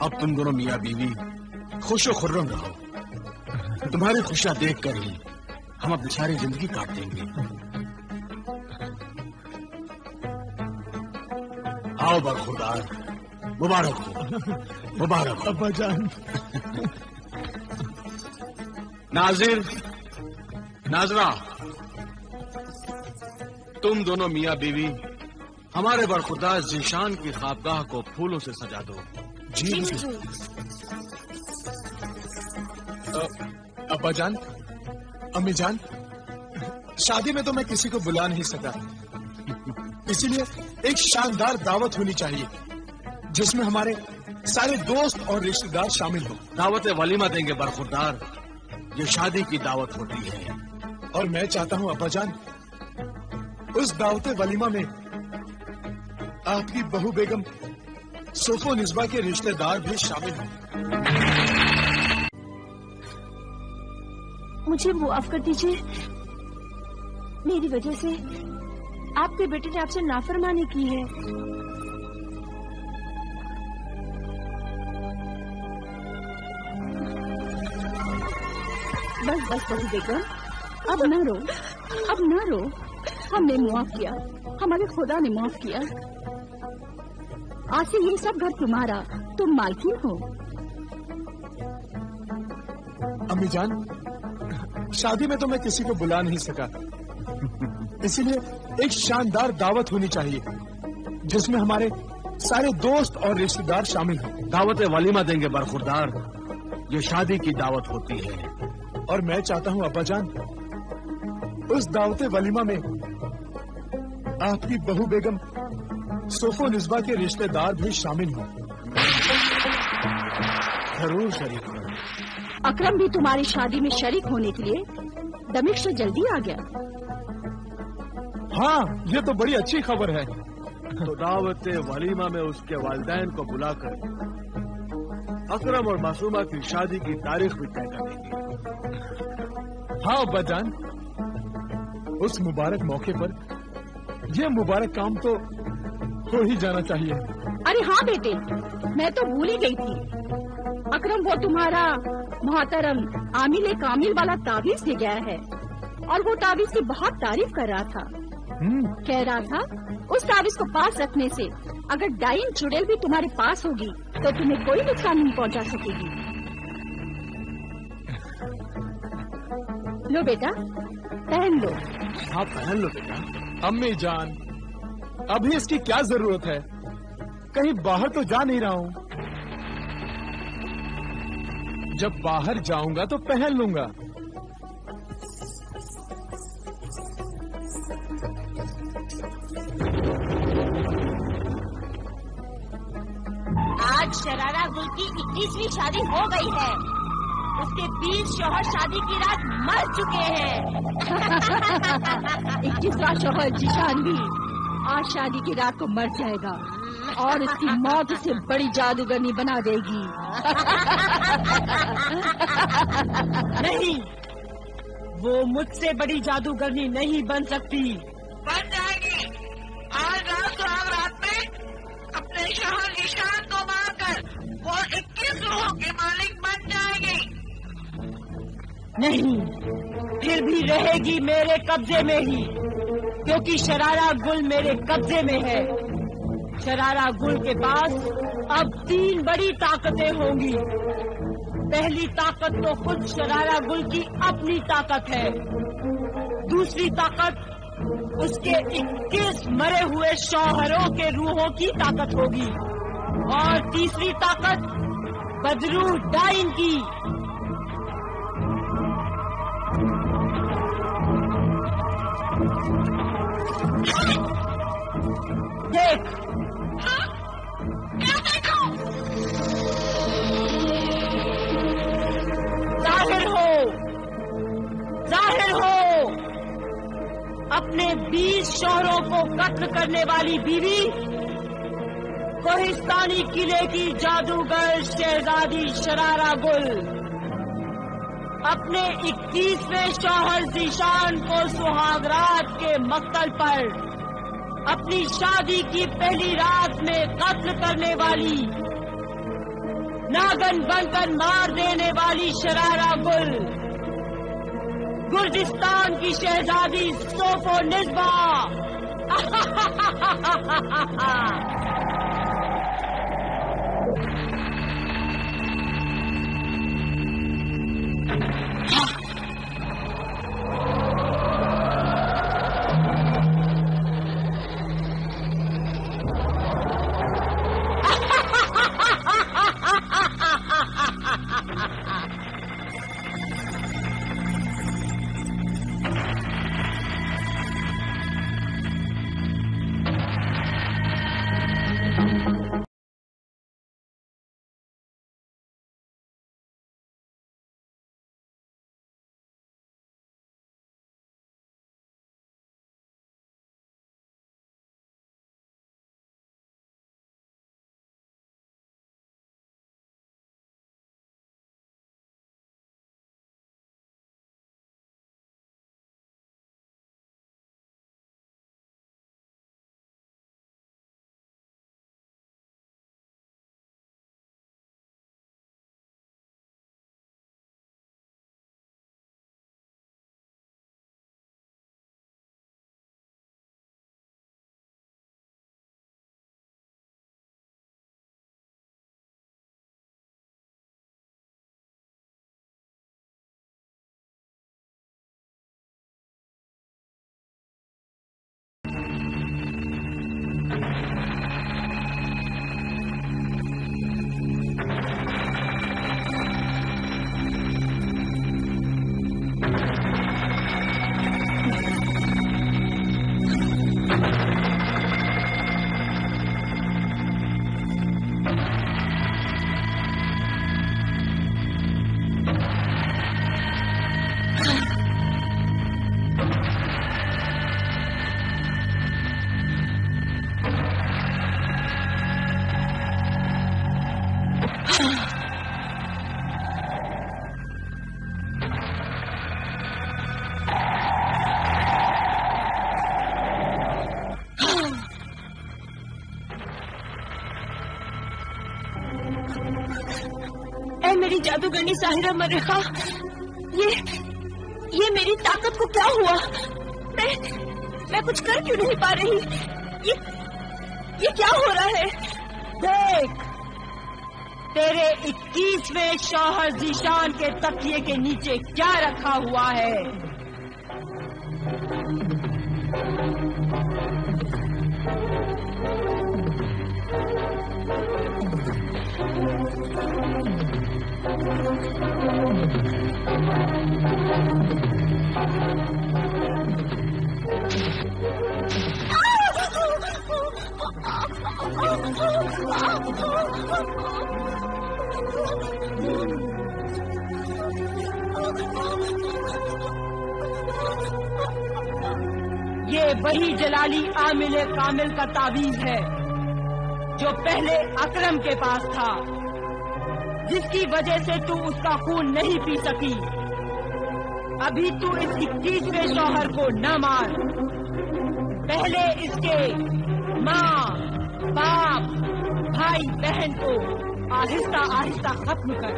अब तुम दोनों मियाँ बीवी खुश खुर्रम रहो। तुम्हारी खुशियां देख कर ही हम अपनी सारी जिंदगी काट देंगे। आओ बरखुरदार, मुबारक हो, मुबारक हो। अब्बा जान। नाजिर, नाजरा, तुम दोनों मियाँ बीवी हमारे बरखुरदार ज़ीशान की ख्वाबगाह को फूलों से सजा दो। जी। अब्बा जान, अम्मी जान, शादी में तो मैं किसी को बुला नहीं सका, इसीलिए एक शानदार दावत होनी चाहिए जिसमें हमारे सारे दोस्त और रिश्तेदार शामिल हो। दावत वलीमा देंगे बरखुरदार, ये शादी की दावत होती है। और मैं चाहता हूँ अब्बा जान, उस दावत वलीमा में आपकी बहू बेगम सोफो निस्बा के रिश्तेदार भी शामिल हों। मुझे मुआफ कर दीजिए, मेरी वजह से आपके बेटे ने आपसे नाफरमानी की है। बस बस बहू बेगम, अब न रो, अब न रो। हमने मुआफ किया, हमारे खुदा ने माफ किया। आज से ये सब घर तुम्हारा, तुम मालकिन हो। अम्मी जान, शादी में तो मैं किसी को बुला नहीं सका, इसीलिए एक शानदार दावत होनी चाहिए जिसमें हमारे सारे दोस्त और रिश्तेदार शामिल हों। दावत वलीमा देंगे बरखुरदार, ये शादी की दावत होती है। और मैं चाहता हूँ अब्बा जान, उस दावत वलीमा में आपकी बहू बेगम सोफो निस्बा के रिश्तेदार भी शामिल हों। जरूर शरीक हो। अकरम भी तुम्हारी शादी में शरीक होने के लिए दमिश्क से जल्दी आ गया। हाँ, ये तो बड़ी अच्छी खबर है। तो दावत वलीमा में उसके वालिदैन को बुलाकर अकरम और मासूमा की शादी की तारीख भी तय कर देंगे। हाँ अब्बा जान, उस मुबारक मौके पर ये मुबारक काम तो हो ही जाना चाहिए। अरे हाँ बेटे, मैं तो भूल ही गई थी। अकरम वो तुम्हारा मोहतरम आमिल कामिल वाला तावीज दे गया है और वो तावीज की बहुत तारीफ कर रहा था। कह रहा था उस तावीज को पास रखने से अगर डाइन चुड़ैल भी तुम्हारे पास होगी तो तुम्हें कोई नुकसान नहीं पहुंचा सकेगी। लो बेटा, पहन लो। हाँ पहन लो बेटा। अम्मी जान, अभी इसकी क्या जरूरत है, कहीं बाहर तो जा नहीं रहा हूँ। जब बाहर जाऊंगा तो पहन लूंगा। आज शरारा गुल की 21वीं शादी हो गई है। उसके 20 शौहर शादी की रात मर चुके हैं। 21वां शौहर ज़ीशान भी आज शादी की रात को मर जाएगा और इसकी मौत उसे बड़ी जादूगरनी बना देगी। नहीं, वो मुझसे बड़ी जादूगरनी नहीं बन सकती। बन जाएगी। आज रात में अपने शौहर ज़ीशान को मारकर वो 21 रूहों के मालिक बन जाएगी। नहीं, फिर भी रहेगी मेरे कब्जे में ही, क्योंकि शरारा गुल मेरे कब्जे में है। शरारा गुल के पास अब 3 बड़ी ताकतें होंगी। पहली ताकत तो खुद शरारा गुल की अपनी ताकत है। दूसरी ताकत उसके 21 मरे हुए शौहरों के रूहों की ताकत होगी और तीसरी ताकत बदरू डाइन की। देख। हाँ? क्या देखो? जाहिर हो अपने 20 शौहरों को कत्ल करने वाली बीवी, कोहिस्तानी किले की जादूगर शहजादी शरारा गुल अपने 21वें शौहर ज़ीशान को सुहागरात के मक्तल पर अपनी शादी की पहली रात में कत्ल करने वाली नागन बनकर मार देने वाली शरारा गुल, गुर्जिस्तान की शहजादी सोफो निस्बा। मेरी जादूगरनी साहिरा मर्रिखा, ये मेरी ताकत को क्या हुआ? मैं कुछ कर क्यों नहीं पा रही? ये क्या हो रहा है? देख, तेरे 21वें शौहर ज़ीशान के तकिए के नीचे क्या रखा हुआ है। ये वही जलाली आमिल कामिल का तावीज है जो पहले अकरम के पास था, जिसकी वजह से तू उसका खून नहीं पी सकी। अभी तू इस 21वें शौहर को न मार, पहले इसके माँ, बाप, भाई, बहन को आहिस्ता आहिस्ता खत्म कर।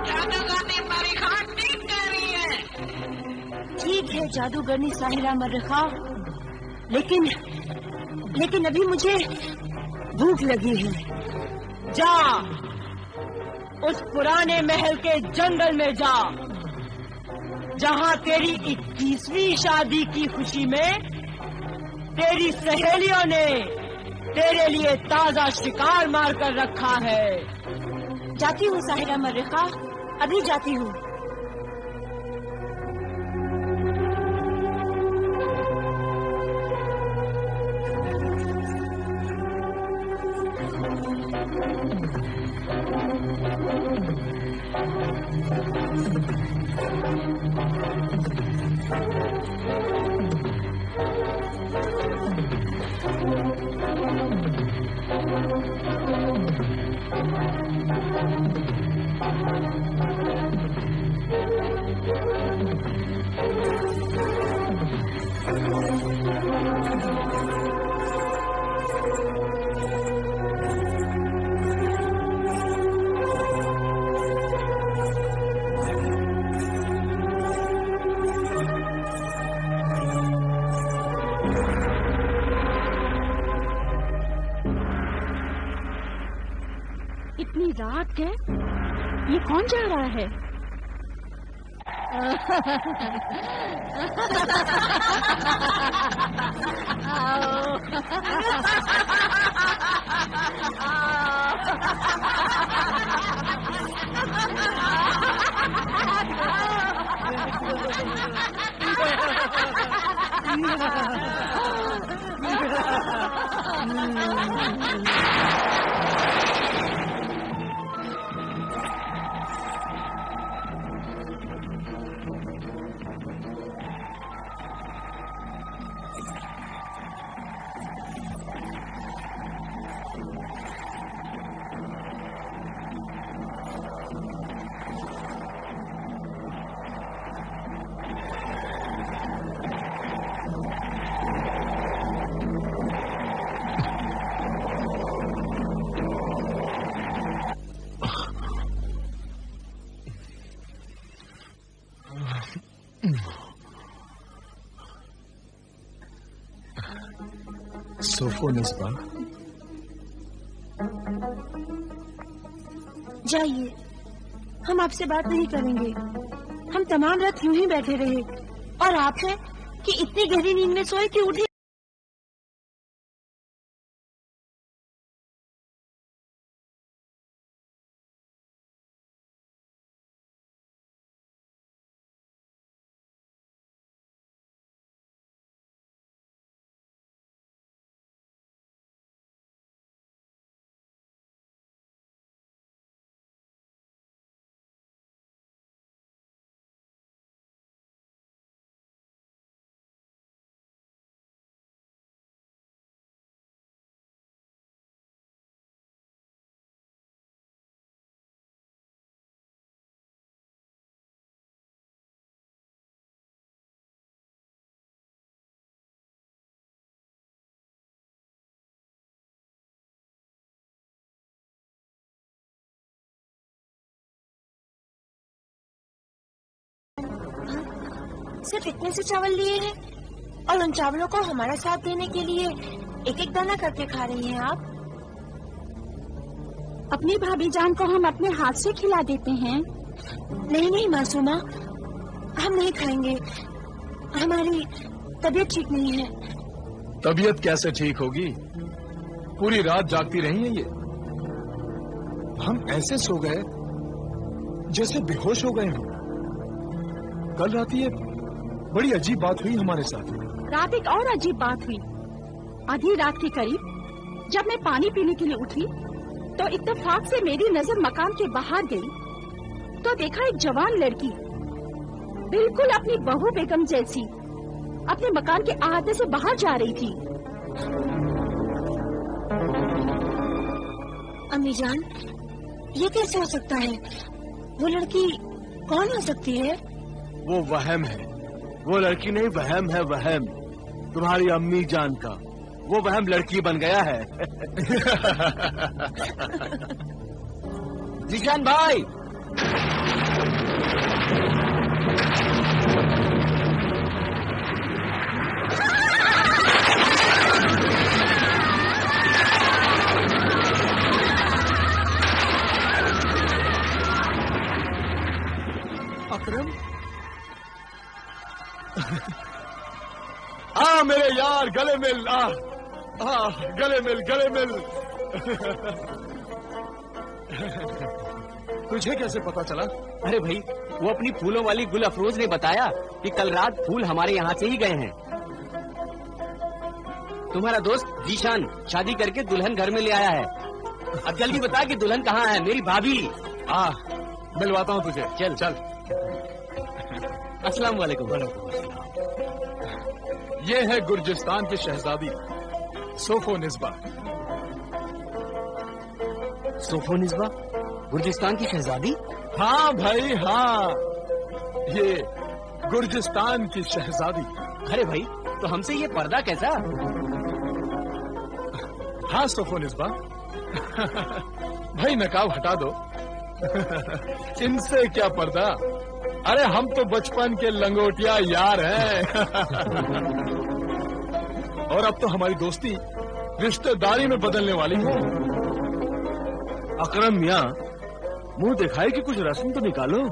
जादूगरनी मर्रिखा ठीक कह रही है। ठीक है जादूगरनी साहिरा मर्रिखा, लेकिन अभी मुझे भूख लगी है। जा, उस पुराने महल के जंगल में जा, जहाँ तेरी 21वीं शादी की खुशी में तेरी सहेलियों ने तेरे लिए ताजा शिकार मार कर रखा है। जाती हूँ साहिरा मर्रिखा, अभी जाती हूँ। इतनी रात है, ये कौन जा रहा है? सोफोनिस्बा, जाइए, हम आपसे बात नहीं करेंगे। हम तमाम रात यूं ही बैठे रहे और आप हैं कि इतनी गहरी नींद में सोए कि उठे। सिर्फ इतने से चावल लिए हैं और उन चावलों को हमारा साथ देने के लिए एक एक दाना करके खा रही हैं आप। अपनी भाभी जान को हम अपने हाथ से खिला देते हैं। नहीं नहीं मासूमा, हम नहीं खाएंगे, हमारी तबीयत ठीक नहीं है। तबीयत कैसे ठीक होगी? पूरी रात जागती रही हैं ये। हम ऐसे सो गए जैसे बेहोश हो गए हों। कल रात ये बड़ी अजीब बात हुई हमारे साथ। रात एक और अजीब बात हुई। आधी रात के करीब जब मैं पानी पीने के लिए उठी तो इत्तेफाक से मेरी नजर मकान के बाहर गई तो देखा एक जवान लड़की बिल्कुल अपनी बहू बेगम जैसी अपने मकान के अहाते से बाहर जा रही थी। अम्मी जान, ये कैसे हो सकता है? वो लड़की कौन हो सकती है? वो वहम है। वो लड़की नहीं, वहम है, वहम। तुम्हारी अम्मी जान का वो वहम लड़की बन गया है। जीशान भाई, अकरम, आ मेरे यार, गले मिल। गले मिल, गले मिल। तुझे कैसे पता चला? अरे भाई, वो अपनी फूलों वाली गुल अफरोज ने बताया कि कल रात फूल हमारे यहाँ से ही गए हैं। तुम्हारा दोस्त जीशान शादी करके दुल्हन घर में ले आया है। अब जल्दी बता कि दुल्हन कहाँ है? मेरी भाभी। मिलवाता हूँ तुझे। चल चल। अस्सलाम वालेकुम। ये है गुर्जिस्तान की शहजादी सोफोनिस्बा। सोफोनिस्बा गुर्जिस्तान की शहजादी? हाँ भाई हाँ, ये गुर्जिस्तान की शहजादी। अरे भाई, तो हमसे ये पर्दा कैसा? हाँ सोफोनिस्बा, भाई नकाब हटा दो। इनसे क्या पर्दा? अरे हम तो बचपन के लंगोटिया यार हैं। और अब तो हमारी दोस्ती रिश्तेदारी में बदलने वाली है। अकरम मियाँ, मुंह दिखाए कि कुछ रस्म तो निकालो।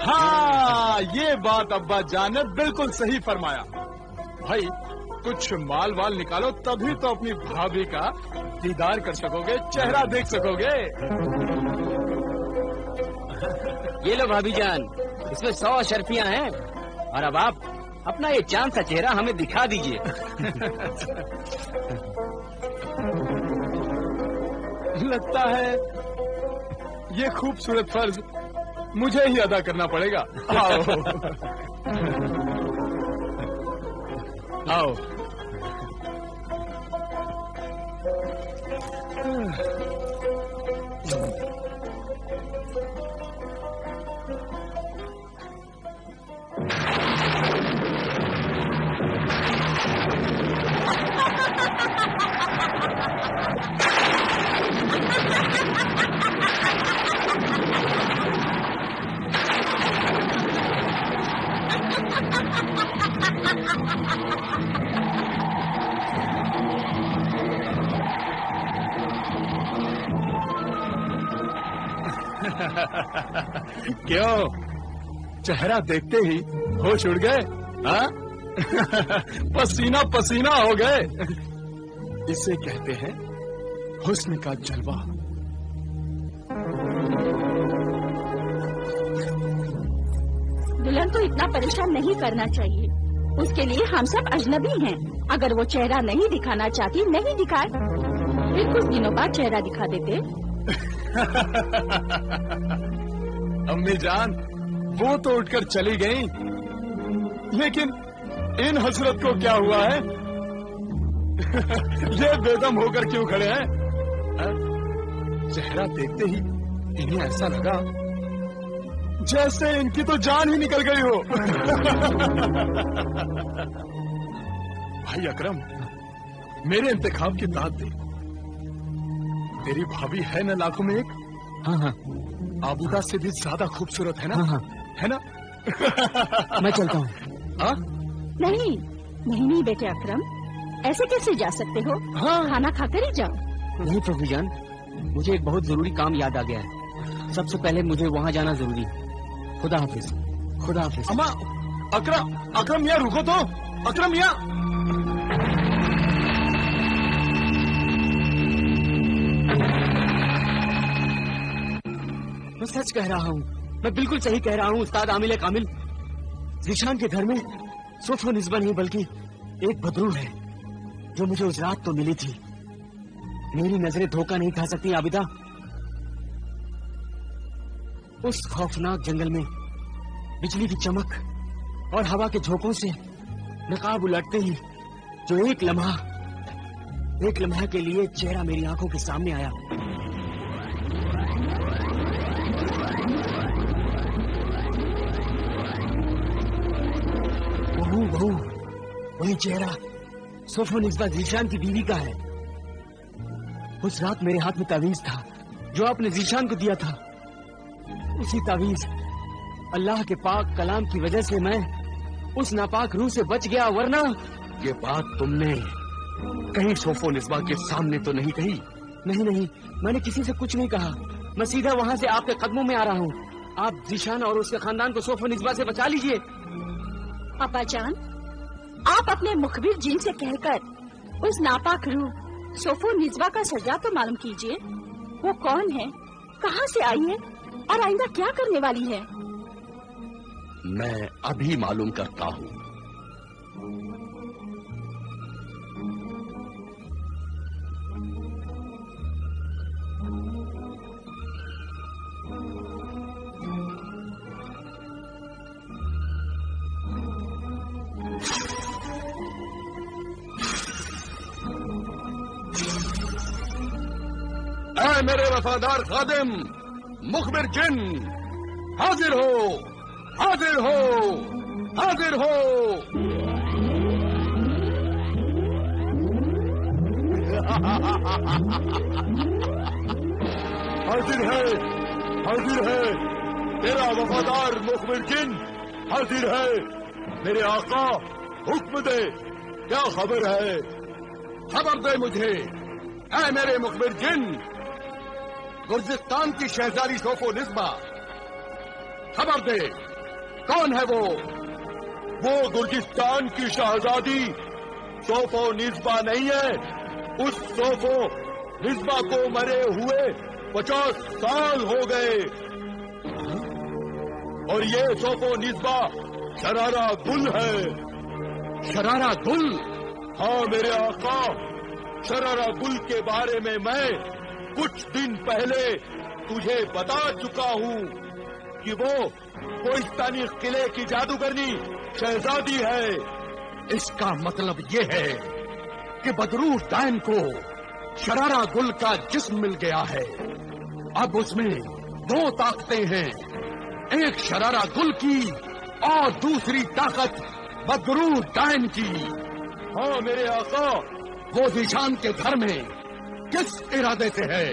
हाँ, ये बात अब्बा जान ने बिल्कुल सही फरमाया। भाई कुछ माल वाल निकालो, तभी तो अपनी भाभी का दीदार कर सकोगे, चेहरा देख सकोगे। ये लो भाभी जान, इसमें 100 अशर्फियां हैं, और अब आप अपना ये चांद सा चेहरा हमें दिखा दीजिए। लगता है ये खूबसूरत फर्ज मुझे ही अदा करना पड़ेगा। आओ आओ। क्यों, चेहरा देखते ही होश उड़ गए? हाँ? पसीना पसीना हो गए। इसे कहते हैं हुस्न का जलवा। दुल्हन को इतना परेशान नहीं करना चाहिए, उसके लिए हम सब अजनबी हैं। अगर वो चेहरा नहीं दिखाना चाहती, नहीं दिखाए, फिर कुछ दिनों बाद चेहरा दिखा देते। अम्मी जान, वो तो उठकर चली गई, लेकिन इन हसरत को क्या हुआ है? ये बेदम होकर क्यों खड़े हैं? चेहरा देखते ही इन्हें ऐसा लगा जैसे इनकी तो जान ही निकल गई हो। भाई अकरम, मेरे इंतखाब की दाद दे। तेरी भाभी है ना लाखों में एक? हाँ हाँ। आबूदा से भी ज्यादा खूबसूरत है ना? हाँ हाँ। है ना? मैं चलता हूँ। हाँ? नहीं नहीं बेटे अकरम, ऐसे कैसे जा सकते हो? हाँ। खाना खाकर ही जाओ। नहीं प्रभु जान, मुझे एक बहुत जरूरी काम याद आ गया है। सबसे पहले मुझे वहाँ जाना जरूरी है। खुदा हाफिज। खुदा हाफिज। अम्मा, अकरम यार रुको तो। अकरम यार, मैं सच कह रहा हूँ, मैं बिल्कुल सही कह रहा हूँ उस्ताद आमिल कामिल। जीशान के घर में सिर्फ वो निस्बा नहीं बल्कि एक बदरू है जो मुझे उस रात तो मिली थी। मेरी नजरें धोखा नहीं खा सकती आबिदा। उस खौफनाक जंगल में बिजली की चमक और हवा के झोंकों से नकाब उलटते ही जो एक लम्हा के लिए चेहरा मेरी आंखों के सामने आया, वही चेहरा सोफो निस्बा जीशान की बीवी का है। उस रात मेरे हाथ में तावीज था जो आपने जीशान को दिया था। उसी तावीज अल्लाह के पाक कलाम की वजह से मैं उस नापाक रूह से बच गया, वरना ये बात तुमने कहीं सोफो निस्बा के सामने तो नहीं कही? नहीं, मैंने किसी से कुछ नहीं कहा। मैं सीधा वहाँ से आपके कदमों में आ रहा हूँ। आप जीशान और उसके खानदान को सोफो निस्बा से बचा लीजिए। अब्बा जान, आप अपने मुखबिर जिन से कहकर उस नापाक रूह सोफो निस्बा का सजा तो मालूम कीजिए। वो कौन है, कहाँ से आई है और आइंदा क्या करने वाली है? मैं अभी मालूम करता हूँ। ऐ मेरे वफादार खादिम मुखबिर जिन, हाजिर हो, हाजिर हो, हाजिर हो। हाजिर है, हाजिर है, तेरा वफादार मुखबिर जिन हाजिर है। मेरे आका हुक्म दे, क्या खबर है? खबर दे मुझे, ऐ मेरे मुखबिर जिन। गुर्जिस्तान की शहजादी शोफो निस्बा, खबर दे कौन है वो गुर्जिस्तान की शहजादी शोफो निस्बा नहीं है। उस शोफो निस्बा को मरे हुए 50 साल हो गए और ये शोफो निस्बा शरारा गुल है। शरारा गुल? हाँ मेरे आका, शरारा गुल के बारे में मैं कुछ दिन पहले तुझे बता चुका हूँ कि वो कोहिस्तानी किले की जादूगरनी शहजादी है। इसका मतलब ये है कि बदरू डायन को शरारा गुल का जिस्म मिल गया है। अब उसमें 2 ताकतें हैं, एक शरारा गुल की और दूसरी ताकत बदरू डायन की। हाँ मेरे आका, वो जीशान के घर में किस इरादे से है?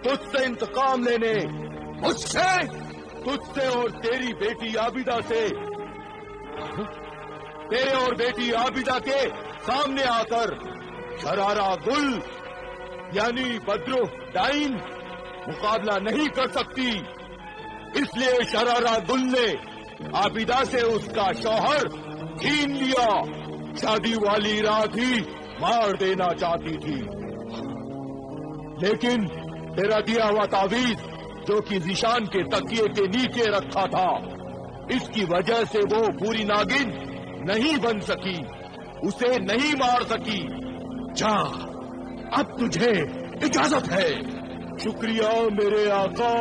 तुझसे इंतकाम लेने। मुझसे? तुझसे और तेरी बेटी आबिदा से। तेरे और बेटी आबिदा के सामने आकर शरारा गुल यानी बद्रो डाइन मुकाबला नहीं कर सकती, इसलिए शरारा गुल ने आबिदा से उसका शौहर छीन लिया। शादी वाली रात ही मार देना चाहती थी, लेकिन तेरा दिया हुआ तावीज जो कि जीशान के तकिए के नीचे रखा था, इसकी वजह से वो पूरी नागिन नहीं बन सकी, उसे नहीं मार सकी। जा, अब तुझे इजाजत है। शुक्रिया मेरे आका।